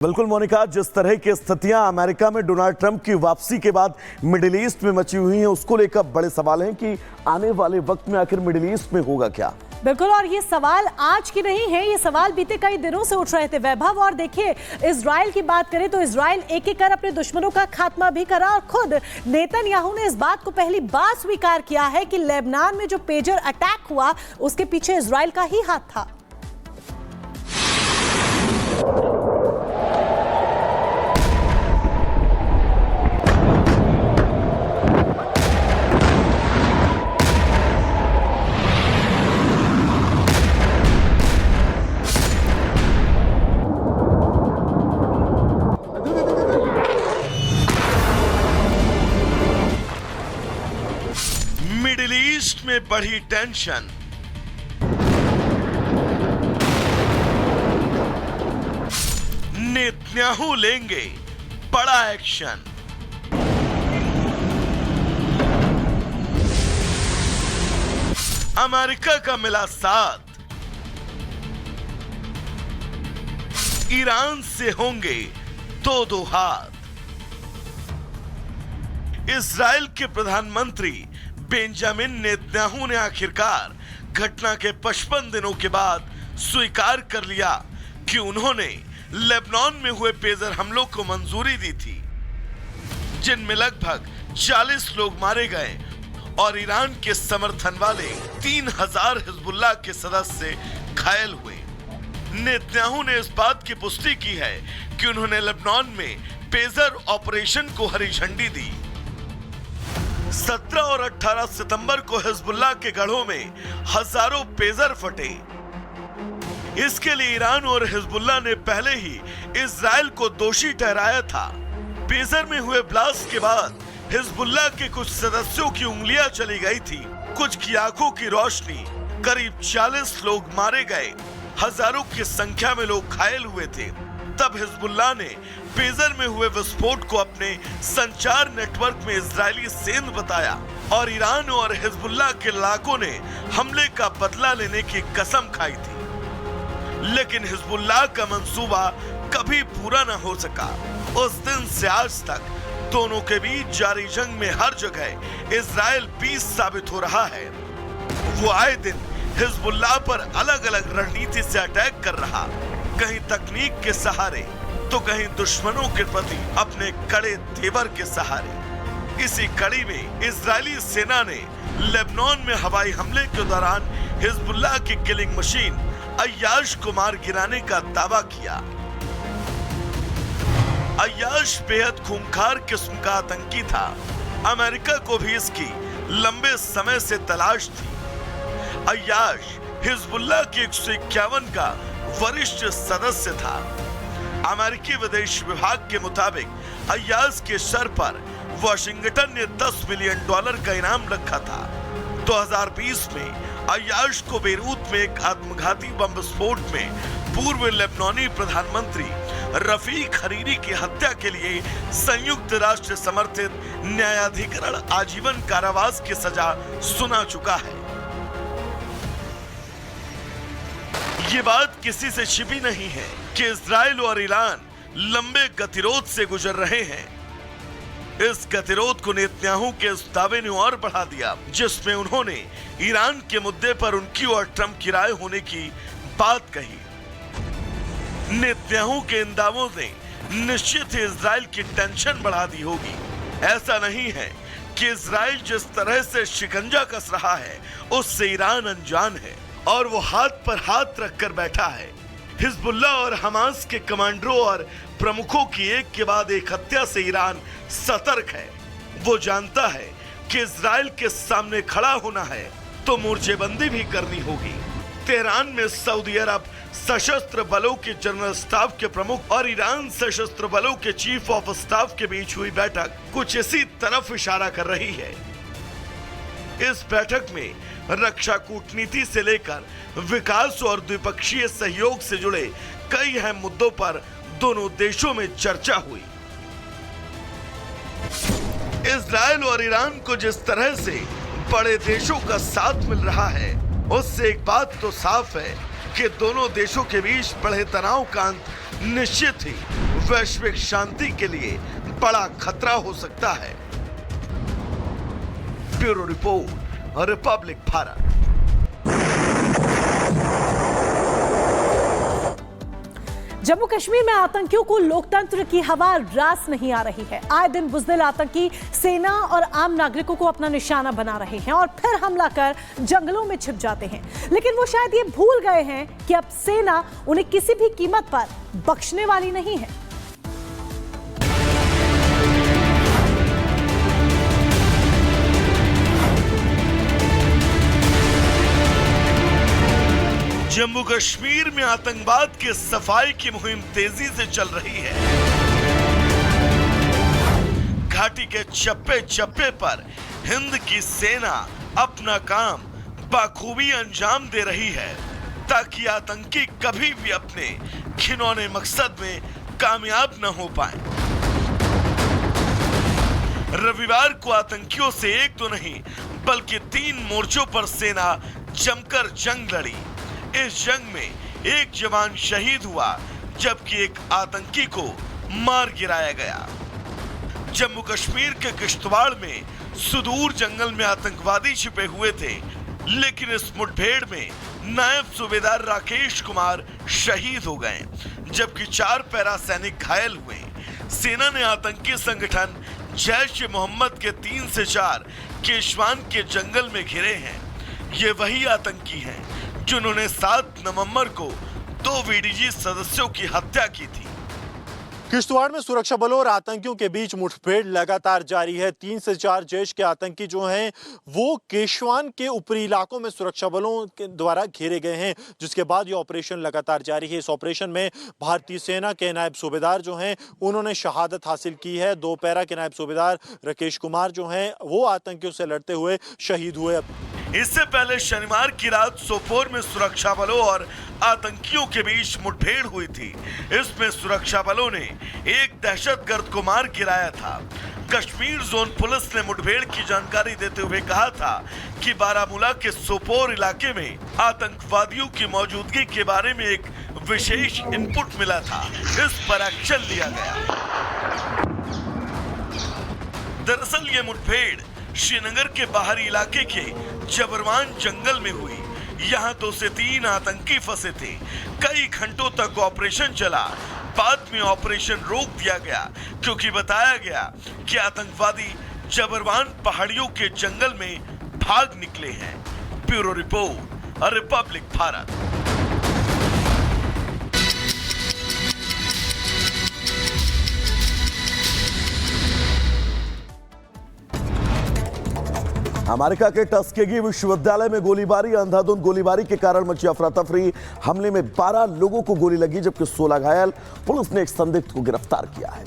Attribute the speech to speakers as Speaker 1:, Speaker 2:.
Speaker 1: बिल्कुल मोनिका, जिस तरह की स्थितियां अमेरिका में डोनाल्ड ट्रंप की वापसी के बाद मिडिल ईस्ट में मची हुई हैं, उसको लेकर बड़े सवाल हैं कि आने वाले वक्त में आखिर मिडिल ईस्ट में होगा क्या।
Speaker 2: बिल्कुल, और ये सवाल आज की नहीं है, ये सवाल बीते कई दिनों से उठ रहे थे वैभव। और देखिए, इजराइल की बात करें तो इजराइल एक एक कर अपने दुश्मनों का खात्मा भी करा और खुद नेतन्याहू ने इस बात को पहली बार स्वीकार किया है कि लेबनान में जो पेजर अटैक हुआ उसके पीछे इजराइल का ही हाथ था।
Speaker 3: मिडिल ईस्ट में बढ़ी टेंशन। नेतन्याहू लेंगे बड़ा एक्शन। अमेरिका का मिला साथ। ईरान से होंगे दो हाथ। इजराइल के प्रधानमंत्री बेंजामिन नेतन्याहू ने आखिरकार घटना के 55 दिनों के बाद स्वीकार कर लिया कि उन्होंने लेबनान में हुए पेजर हमलों को मंजूरी दी थी, जिनमें लगभग 40 लोग मारे गए और ईरान के समर्थन वाले 3000 हिजबुल्लाह के सदस्य घायल हुए। नेतन्याहू ने इस बात की पुष्टि की है कि उन्होंने लेबनान में पेजर ऑपरेशन को हरी झंडी दी। 17 और 18 सितंबर को हिजबुल्लाह के गढ़ों में हजारों पेजर फटे। इसके लिए ईरान और हिजबुल्लाह ने पहले ही इजराइल को दोषी ठहराया था। पेजर में हुए ब्लास्ट के बाद हिजबुल्लाह के कुछ सदस्यों की उंगलियां चली गई थी, कुछ की आंखों की रोशनी। करीब 40 लोग मारे गए, हजारों की संख्या में लोग घायल हुए थे। तब हिजबुल्लाह ने पेजर में हुए विस्फोट को अपने संचार नेटवर्क में इजरायली सेंध बताया और ईरान और हिजबुल्लाह के लड़ाकों ने हमले का बदला लेने की कसम खाई थी। लेकिन हिजबुल्लाह का मंसूबा कभी पूरा न हो सका। उस दिन से आज तक दोनों के बीच जारी जंग में हर जगह इजराइल 20 साबित हो रहा है। वो आए दिन हिजबुल्लाह पर अलग अलग रणनीति से अटैक कर रहा, कहीं तकनीक के सहारे तो कहीं दुश्मनों के प्रति अपने कड़े तेवर के सहारे। इसी कड़ी में इजरायली सेना ने लेबनान में हवाई हमले के दौरान हिजबुल्लाह की किलिंग मशीन अय्याश को मार गिराने का दावा किया। अय्याश बेहद खूंखार किस्म का आतंकी था। अमेरिका को भी इसकी लंबे समय से तलाश थी। अय्याश हिजबुल्लाह के 151 का वरिष्ठ सदस्य था। अमेरिकी विदेश विभाग के मुताबिक अय्याश के सर पर वाशिंगटन ने $10 मिलियन का इनाम रखा था। 2020 में अय्याश को बेरूत में एक आत्मघाती बम विस्फोट में पूर्व लेबनानी प्रधानमंत्री रफीक हरीरी की हत्या के लिए संयुक्त राष्ट्र समर्थित न्यायाधिकरण आजीवन कारावास की सजा सुना चुका है। ये बात किसी से छिपी नहीं है कि इजराइल और ईरान लंबे गतिरोध से गुजर रहे हैं। इस गतिरोध को नेतन्याहू के इस दावे ने और बढ़ा दिया, जिसमें उन्होंने ईरान के मुद्दे पर उनकी और ट्रंप की राय होने की बात कही। नेतन्याहू के इन दावों ने निश्चित ही इजराइल की टेंशन बढ़ा दी होगी। ऐसा नहीं है कि इजराइल जिस तरह से शिकंजा कस रहा है उससे ईरान अनजान है और वो हाथ पर हाथ रखकर बैठा है। हिजबुल्लाह और हमास के कमांडरों और प्रमुखों की एक के बाद एक हत्या से ईरान सतर्क है। वो जानता है कि इजराइल के सामने खड़ा होना है तो मोर्चेबंदी भी करनी होगी। तेहरान में सऊदी अरब सशस्त्र बलों के जनरल स्टाफ के प्रमुख और ईरान सशस्त्र बलों के चीफ ऑफ स्टाफ के बीच हुई बैठक कुछ इसी तरफ इशारा कर रही है। इस बैठक में रक्षा कूटनीति से लेकर विकास और द्विपक्षीय सहयोग से जुड़े कई अहम मुद्दों पर दोनों देशों में चर्चा हुई। इजराइल और ईरान को जिस तरह से बड़े देशों का साथ मिल रहा है, उससे एक बात तो साफ है कि दोनों देशों के बीच बढ़े तनाव का अंत निश्चित ही वैश्विक शांति के लिए बड़ा खतरा हो सकता है। Bureau report, Republic Bharat.
Speaker 2: Jammu Kashmir में आतंकियों को लोकतंत्र की हवा रास नहीं आ रही है। आए दिन बुज़दिल आतंकी सेना और आम नागरिकों को अपना निशाना बना रहे हैं और फिर हमला कर जंगलों में छिप जाते हैं। लेकिन वो शायद ये भूल गए हैं कि अब सेना उन्हें किसी भी कीमत पर बख्शने वाली नहीं है।
Speaker 3: जम्मू कश्मीर में आतंकवाद के सफाई की मुहिम तेजी से चल रही है। घाटी के चप्पे चप्पे पर हिंद की सेना अपना काम बखूबी अंजाम दे रही है ताकि आतंकी कभी भी अपने घिनौने मकसद में कामयाब न हो पाए। रविवार को आतंकियों से एक तो नहीं बल्कि 3 मोर्चों पर सेना जमकर जंग लड़ी। इस जंग में एक जवान शहीद हुआ जबकि एक आतंकी को मार गिराया गया। जम्मू कश्मीर के किश्तवाड़ में सुदूर जंगल में आतंकवादी छिपे हुए थे, लेकिन इस मुठभेड़ में नायब सूबेदार राकेश कुमार शहीद हो गए जबकि 4 पैरा सैनिक घायल हुए। सेना ने आतंकी संगठन जैश ए मोहम्मद के 3 से 4 केशवान के जंगल में घिरे हैं। ये वही आतंकी हैं जिन्होंने 7 नवंबर को 2 वीडीजी सदस्यों की हत्या की थी।
Speaker 4: किश्तवाड़ में सुरक्षा बलों और आतंकियों के बीच मुठभेड़ लगातार जारी है। 3 से 4 जैश के आतंकी जो हैं वो केशवान के ऊपरी इलाकों में सुरक्षा बलों के द्वारा घेरे गए हैं, जिसके बाद ये ऑपरेशन लगातार जारी है। इस ऑपरेशन में भारतीय सेना के नायब सूबेदार जो हैं उन्होंने शहादत हासिल की है। 2 पैरा के नायब सूबेदार राकेश कुमार जो हैं वो आतंकियों से लड़ते हुए शहीद हुए।
Speaker 3: इससे पहले शनिवार की रात सोपोर में सुरक्षा बलों और आतंकियों के बीच मुठभेड़ हुई थी। इसमें सुरक्षा बलों ने एक दहशतगर्द को मार गिराया था। कश्मीर जोन पुलिस ने मुठभेड़ की जानकारी देते हुए कहा था कि बारामूला के सोपोर इलाके में आतंकवादियों की मौजूदगी के बारे में एक विशेष इनपुट मिला था। इस पर एक्शन लिया गया। दरअसल ये मुठभेड़ श्रीनगर के बाहरी इलाके के जबरवान जंगल में हुई। यहाँ 2 से 3 आतंकी फंसे थे। कई घंटों तक ऑपरेशन चला। बाद में ऑपरेशन रोक दिया गया क्योंकि बताया गया कि आतंकवादी जबरवान पहाड़ियों के जंगल में भाग निकले हैं। Bureau report, Republic Bharat.
Speaker 1: America के टस्केगी विश्वविद्यालय में गोलीबारी, अंधाधुंध गोलीबारी के कारण मची अफरा तफरी। हमले में 12 लोगों को गोली लगी जबकि 16 घायल। पुलिस ने एक संदिग्ध को गिरफ्तार किया है।